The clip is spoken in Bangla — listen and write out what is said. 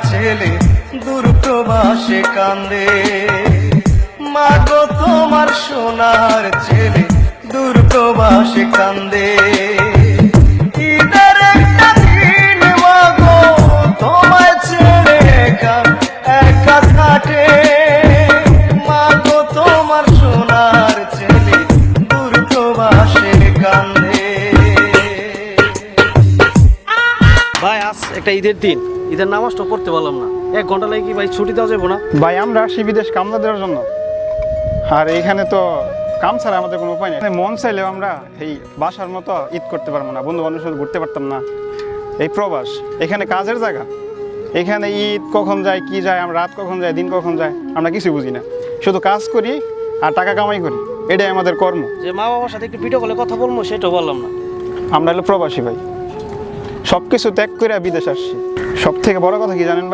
ছেলে দূর প্রবাসে কান্দে, মাগো তোমার সোনার ছেলে দূর প্রবাসে কান্দে। ঈদের একটা দিন মাগো তোমায় ছেড়ে একা একা কাটে, মাগো তোমার সোনার ছেলে দূর প্রবাসে কান্দে। ভাই আজ একটা ঈদের দিন, ঈদের নামাজটা পড়তে পারলাম না, 1 ঘন্টা লাগে কি ভাই ছুটি দেওয়া যাবো না? ভাই আমরা আসি বিদেশ কামলা দেওয়ার জন্য, আর এখানে তো কাম ছাড়া আমাদের কোনো উপায় নেই। মন চাইলেও আমরা এই বাসার মতো ঈদ করতে পারবো না, বন্ধু বান্ধবের সাথে ঘুরতে পারতাম না। এই প্রবাস, এখানে কাজের জায়গা, এখানে ঈদ কখন যায় কি যায়, আমরা রাত কখন যায় দিন কখন যায় আমরা কিছু বুঝি না, শুধু কাজ করি আর টাকা কামাই করি, এটাই আমাদের কর্ম। যে মা বাবার সাথে একটু ভিডিও কলে কথা বলবো সেটাও বললাম না। আমরা হলো প্রবাসী ভাই, সব কিছু ত্যাগ করে বিদেশ আসছি। সব থেকে বড় কথা কি জানেন ভাই?